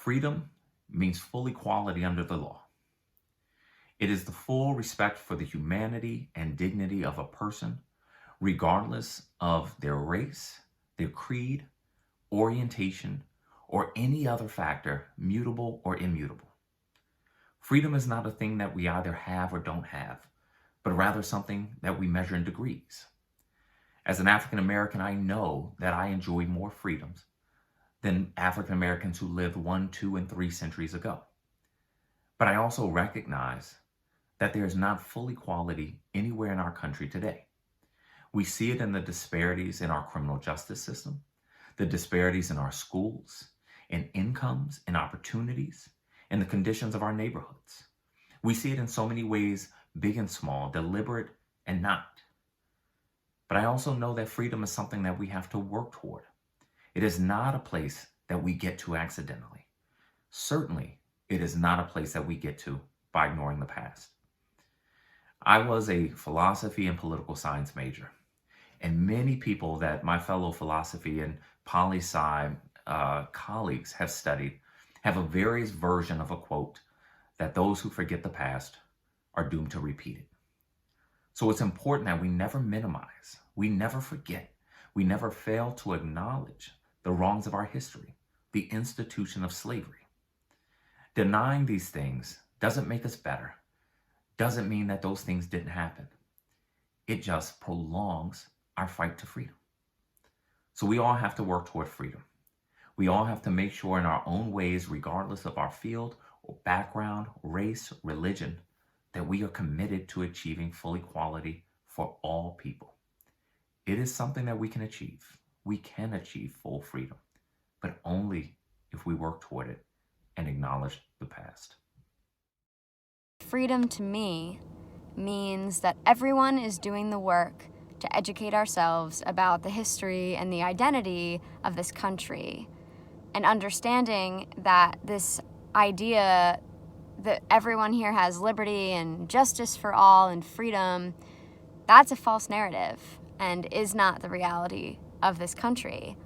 Freedom means full equality under the law. It is the full respect for the humanity and dignity of a person, regardless of their race, their creed, orientation, or any other factor, mutable or immutable. Freedom is not a thing that we either have or don't have, but rather something that we measure in degrees. As an African American, I know that I enjoy more freedoms than African Americans who lived 1, 2, and 3 centuries ago. But I also recognize that there is not full equality anywhere in our country today. We see it in the disparities in our criminal justice system, the disparities in our schools, in incomes and opportunities, and the conditions of our neighborhoods. We see it in so many ways, big and small, deliberate and not. But I also know that freedom is something that we have to work toward. It is not a place that we get to accidentally. Certainly, it is not a place that we get to by ignoring the past. I was a philosophy and political science major, and many people that my fellow philosophy and poli-sci colleagues have studied have a various version of a quote that those who forget the past are doomed to repeat it. So it's important that we never minimize, we never forget, we never fail to acknowledge the wrongs of our history, the institution of slavery. Denying these things doesn't make us better, doesn't mean that those things didn't happen. It just prolongs our fight to freedom. So we all have to work toward freedom. We all have to make sure in our own ways, regardless of our field or background, race, religion, that we are committed to achieving full equality for all people. It is something that we can achieve. We can achieve full freedom, but only if we work toward it and acknowledge the past. Freedom to me means that everyone is doing the work to educate ourselves about the history and the identity of this country, and understanding that this idea that everyone here has liberty and justice for all and freedom, that's a false narrative and is not the reality of this country.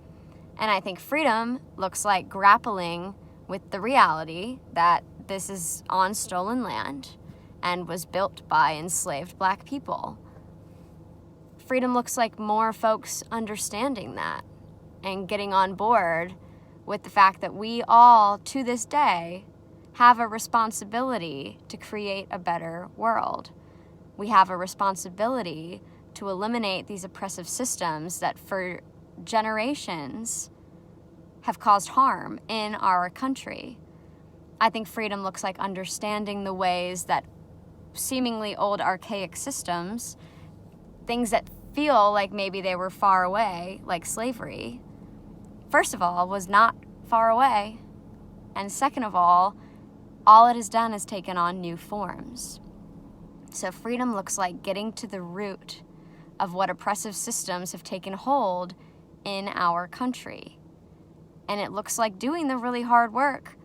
And I think freedom looks like grappling with the reality that this is on stolen land and was built by enslaved Black people. Freedom looks like more folks understanding that and getting on board with the fact that we all, to this day, have a responsibility to create a better world. We have a responsibility to eliminate these oppressive systems that for generations have caused harm in our country. I think freedom looks like understanding the ways that seemingly old archaic systems, things that feel like maybe they were far away, like slavery, first of all, was not far away. And second of all it has done is taken on new forms. So freedom looks like getting to the root of what oppressive systems have taken hold in our country. And it looks like doing the really hard work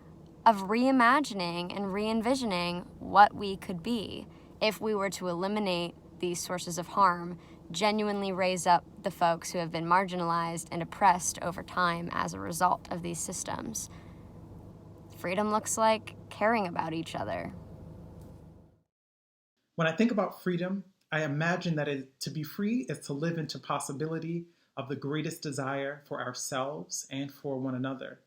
of reimagining and re-envisioning what we could be if we were to eliminate these sources of harm, genuinely raise up the folks who have been marginalized and oppressed over time as a result of these systems. Freedom looks like caring about each other. When I think about freedom, I imagine that to be free is to live into possibility of the greatest desire for ourselves and for one another.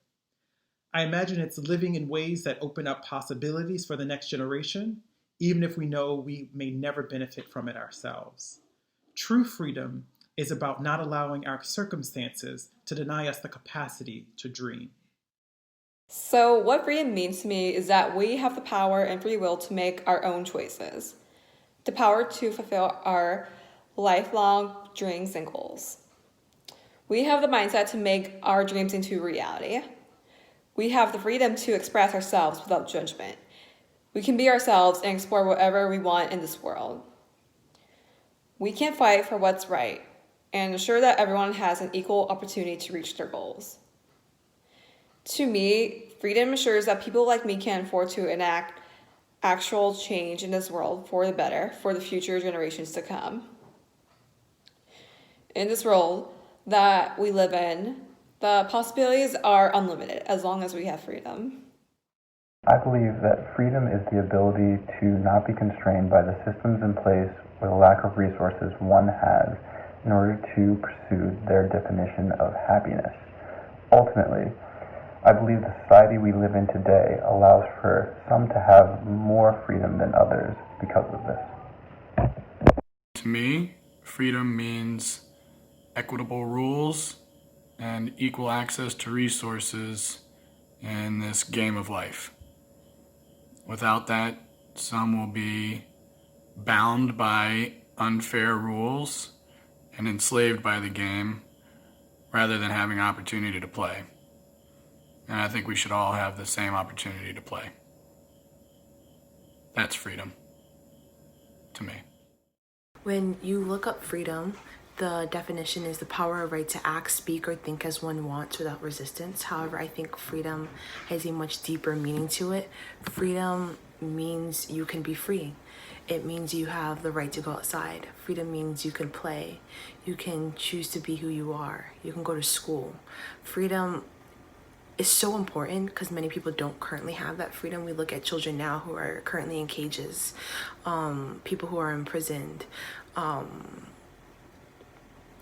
I imagine it's living in ways that open up possibilities for the next generation, even if we know we may never benefit from it ourselves. True freedom is about not allowing our circumstances to deny us the capacity to dream. So what freedom means to me is that we have the power and free will to make our own choices, the power to fulfill our lifelong dreams and goals. We have the mindset to make our dreams into reality. We have the freedom to express ourselves without judgment. We can be ourselves and explore whatever we want in this world. We can fight for what's right and ensure that everyone has an equal opportunity to reach their goals. To me, freedom ensures that people like me can afford to enact actual change in this world for the better for the future generations to come. In this world that we live in, the possibilities are unlimited as long as we have freedom. I believe that freedom is the ability to not be constrained by the systems in place or the lack of resources one has in order to pursue their definition of happiness. Ultimately, I believe the society we live in today allows for some to have more freedom than others because of this. To me, freedom means equitable rules and equal access to resources in this game of life. Without that, some will be bound by unfair rules and enslaved by the game rather than having opportunity to play. And I think we should all have the same opportunity to play. That's freedom to me. When you look up freedom, the definition is the power or right to act, speak, or think as one wants without resistance. However, I think freedom has a much deeper meaning to it. Freedom means you can be free. It means you have the right to go outside. Freedom means you can play. You can choose to be who you are. You can go to school. Freedom is so important because many people don't currently have that freedom. We look at children now who are currently in cages, people who are imprisoned,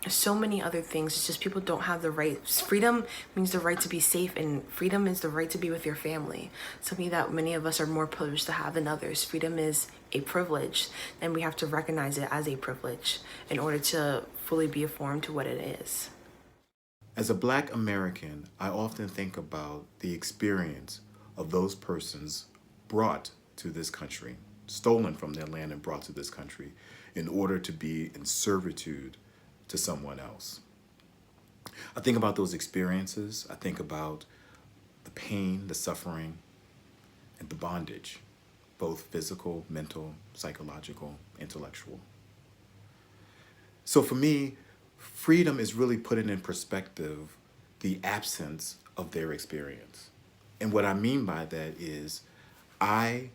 so many other things. It's just people don't have the right. Freedom means the right to be safe, and freedom is the right to be with your family, something that many of us are more privileged to have than others. Freedom is a privilege, and we have to recognize it as a privilege in order to fully be informed to what it is. As a Black American, I often think about the experience of those persons brought to this country, stolen from their land and brought to this country in order to be in servitude to someone else. I think about those experiences. I think about the pain, the suffering, and the bondage, both physical, mental, psychological, intellectual. So for me, freedom is really putting in perspective the absence of their experience. And what I mean by that is I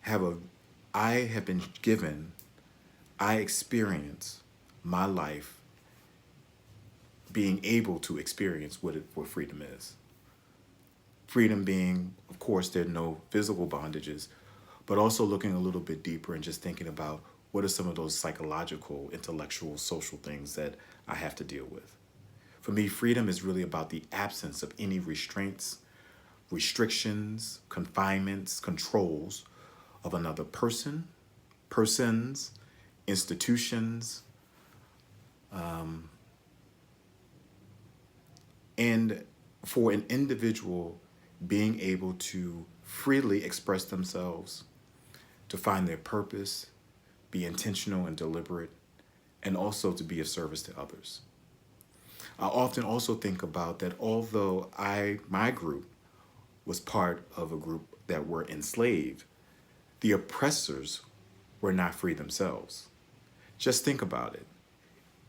have been given, I experience my life being able to experience what freedom is. Freedom being, of course, there are no physical bondages, but also looking a little bit deeper and just thinking about what are some of those psychological, intellectual, social things that I have to deal with. For me, freedom is really about the absence of any restraints, restrictions, confinements, controls of another person, persons, institutions, and for an individual being able to freely express themselves, to find their purpose, be intentional and deliberate, and also to be of service to others. I often also think about that although my group was part of a group that were enslaved, the oppressors were not free themselves. Just think about it.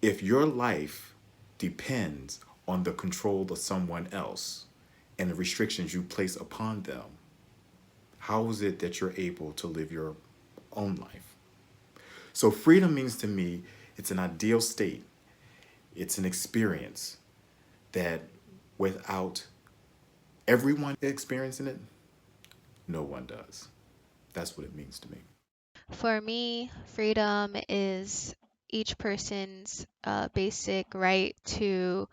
If your life depends on the control of someone else and the restrictions you place upon them, how is it that you're able to live your own life? So freedom means to me, it's an ideal state. It's an experience that without everyone experiencing it, no one does. That's what it means to me. For me, freedom is each person's basic right to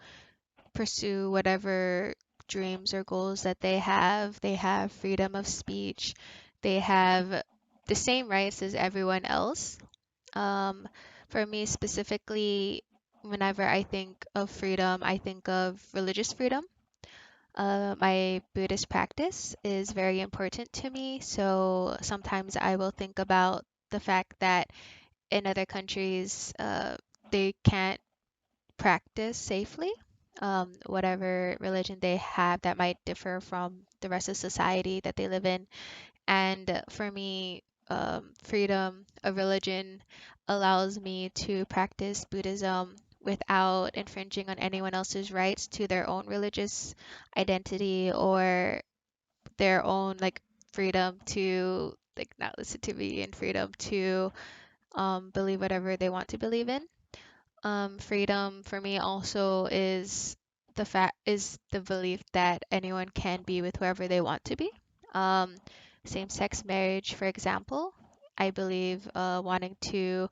pursue whatever dreams or goals that they have. They have freedom of speech. They have the same rights as everyone else. For me specifically, whenever I think of freedom, I think of religious freedom. My Buddhist practice is very important to me, so sometimes I will think about the fact that in other countries, they can't practice safely. Whatever religion they have that might differ from the rest of society that they live in. And for me, freedom of religion allows me to practice Buddhism without infringing on anyone else's rights to their own religious identity or their own like freedom to like not listen to me and freedom to believe whatever they want to believe in. Freedom for me also is the belief that anyone can be with whoever they want to be. Same-sex marriage, for example. I believe wanting to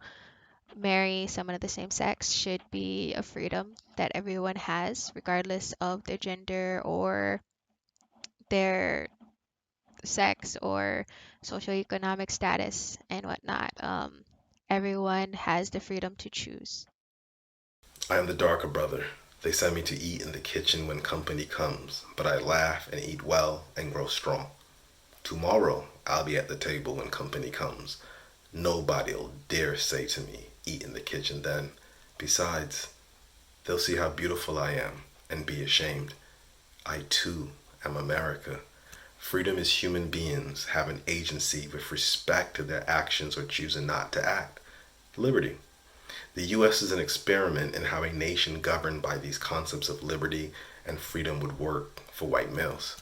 marry someone of the same sex should be a freedom that everyone has, regardless of their gender or their sex or socioeconomic status and whatnot. Everyone has the freedom to choose. I am the darker brother. They send me to eat in the kitchen when company comes, but I laugh and eat well and grow strong. Tomorrow, I'll be at the table when company comes. Nobody'll dare say to me, eat in the kitchen then. Besides, they'll see how beautiful I am and be ashamed. I too am America. Freedom is human beings having agency with respect to their actions or choosing not to act. Liberty. The U.S. is an experiment in how a nation governed by these concepts of liberty and freedom would work for white males.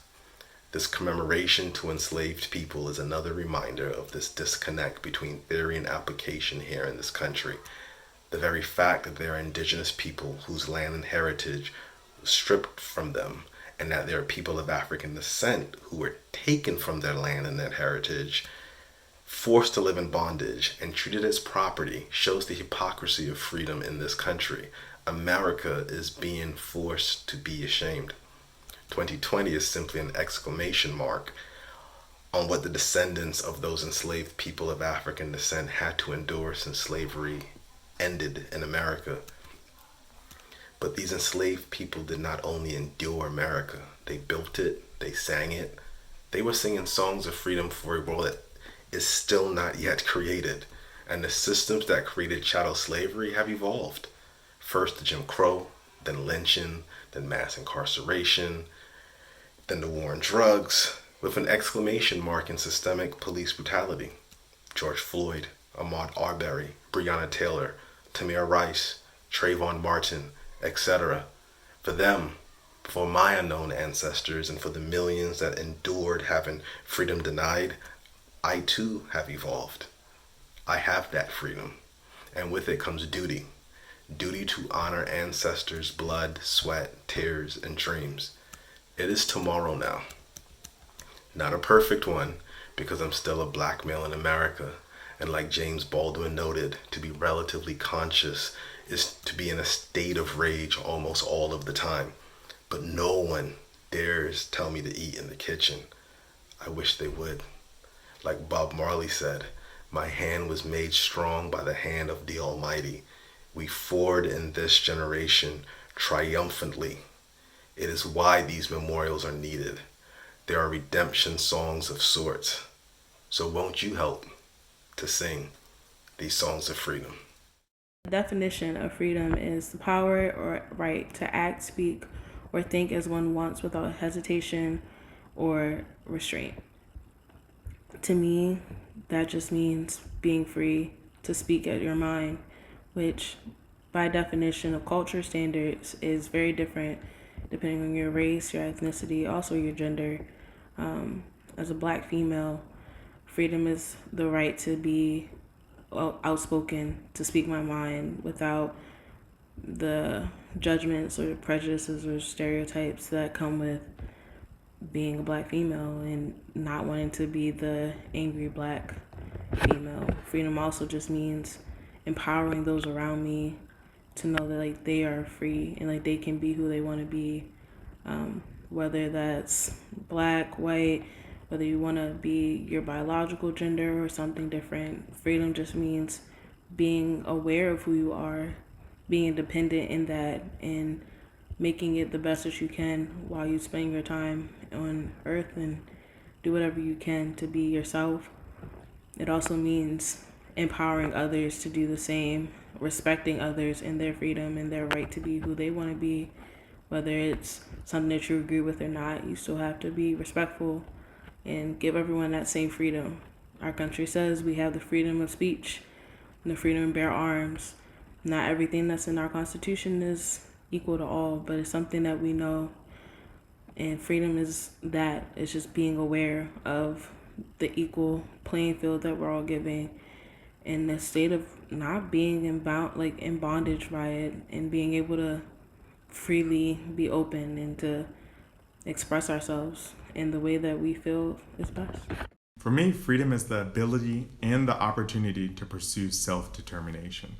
This commemoration to enslaved people is another reminder of this disconnect between theory and application here in this country. The very fact that there are indigenous people whose land and heritage was stripped from them, and that there are people of African descent who were taken from their land and their heritage, forced to live in bondage, and treated as property, shows the hypocrisy of freedom in this country. America is being forced to be ashamed. 2020 is simply an exclamation mark on what the descendants of those enslaved people of African descent had to endure since slavery ended in America. But these enslaved people did not only endure America, they built it, they sang it. They were singing songs of freedom for a world that is still not yet created. And the systems that created chattel slavery have evolved. First Jim Crow, then lynching, then mass incarceration, then the war on drugs, with an exclamation mark in systemic police brutality. George Floyd, Ahmaud Arbery, Breonna Taylor, Tamir Rice, Trayvon Martin, etc. For them, for my unknown ancestors, and for the millions that endured having freedom denied, I too have evolved. I have that freedom, and with it comes duty. Duty to honor ancestors' blood, sweat, tears, and dreams. It is tomorrow now. Not a perfect one, because I'm still a black male in America, and like James Baldwin noted, to be relatively conscious is to be in a state of rage almost all of the time. But no one dares tell me to eat in the kitchen. I wish they would. Like Bob Marley said, my hand was made strong by the hand of the Almighty. We forward in this generation triumphantly. It is why these memorials are needed. There are redemption songs of sorts. So won't you help to sing these songs of freedom? The definition of freedom is the power or right to act, speak, or think as one wants without hesitation or restraint. To me, that just means being free to speak at your mind, which by definition of culture standards is very different depending on your race, your ethnicity, also your gender. As a black female, freedom is the right to be outspoken, to speak my mind without the judgments or prejudices or stereotypes that come with being a black female and not wanting to be the angry black female. Freedom also just means empowering those around me to know that like they are free and like they can be who they want to be, whether that's black, white, whether you want to be your biological gender or something different. Freedom just means being aware of who you are, being independent in that, and making it the best that you can while you spend your time on earth, and do whatever you can to be yourself. It also means empowering others to do the same, respecting others in their freedom and their right to be who they want to be. Whether it's something that you agree with or not, you still have to be respectful and give everyone that same freedom. Our country says we have the freedom of speech and the freedom to bear arms. Not everything that's in our Constitution is equal to all, but it's something that we know. And freedom is that. It's just being aware of the equal playing field that we're all giving, in the state of not being in bondage by it, and being able to freely be open and to express ourselves in the way that we feel is best. For me, freedom is the ability and the opportunity to pursue self-determination.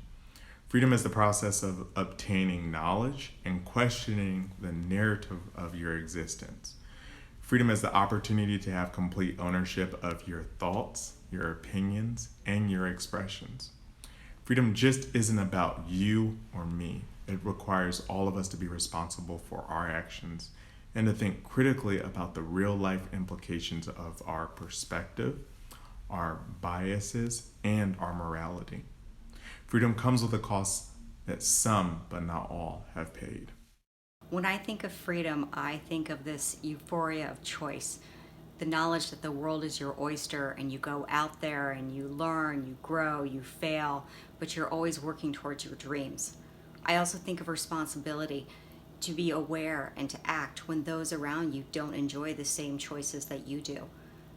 Freedom is the process of obtaining knowledge and questioning the narrative of your existence. Freedom is the opportunity to have complete ownership of your thoughts, your opinions, and your expressions. Freedom just isn't about you or me. It requires all of us to be responsible for our actions and to think critically about the real-life implications of our perspective, our biases, and our morality. Freedom comes with a cost that some, but not all, have paid. When I think of freedom, I think of this euphoria of choice. The knowledge that the world is your oyster and you go out there and you learn, you grow, you fail, but you're always working towards your dreams. I also think of responsibility to be aware and to act when those around you don't enjoy the same choices that you do.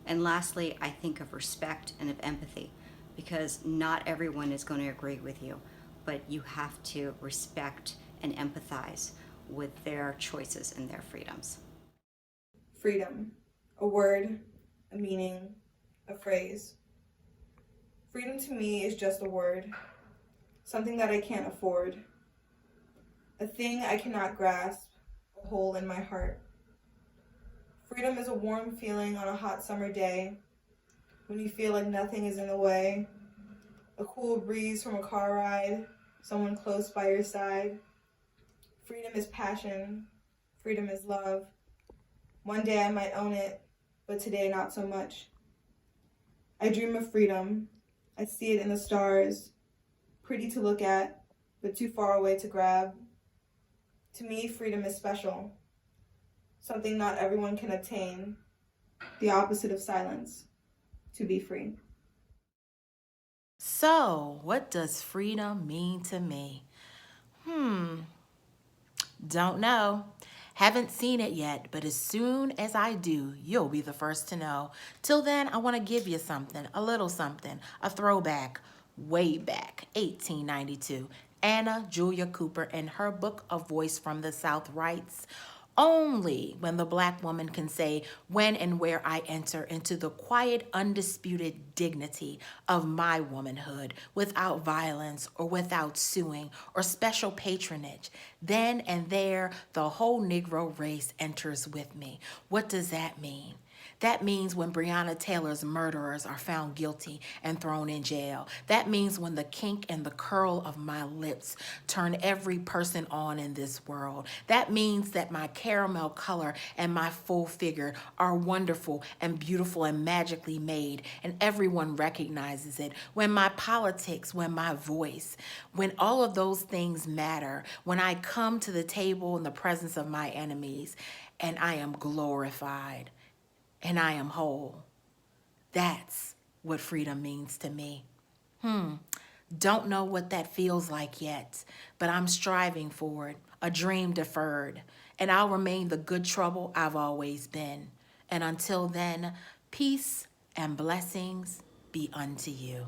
And lastly, I think of respect and of empathy, because not everyone is going to agree with you, but you have to respect and empathize with their choices and their freedoms. Freedom, a word, a meaning, a phrase. Freedom to me is just a word, something that I can't afford, a thing I cannot grasp, a hole in my heart. Freedom is a warm feeling on a hot summer day, when you feel like nothing is in the way, a cool breeze from a car ride, someone close by your side. Freedom is passion, freedom is love. One day I might own it, but today not so much. I dream of freedom. I see it in the stars, pretty to look at, but too far away to grab. To me, freedom is special, something not everyone can obtain, the opposite of silence, to be free. So, what does freedom mean to me? Don't know. Haven't seen it yet, but as soon as I do, you'll be the first to know. Till then, I want to give you something, a little something, a throwback, way back, 1892. Anna Julia Cooper in her book, A Voice from the South, writes, "Only when the Black woman can say when and where I enter into the quiet, undisputed dignity of my womanhood without violence or without suing or special patronage, then and there the whole Negro race enters with me." What does that mean? That means when Breonna Taylor's murderers are found guilty and thrown in jail. That means when the kink and the curl of my lips turn every person on in this world. That means that my caramel color and my full figure are wonderful and beautiful and magically made, and everyone recognizes it. When my politics, when my voice, when all of those things matter, when I come to the table in the presence of my enemies, and I am glorified, and I am whole. That's what freedom means to me. Don't know what that feels like yet, but I'm striving for it, a dream deferred, and I'll remain the good trouble I've always been. And until then, peace and blessings be unto you.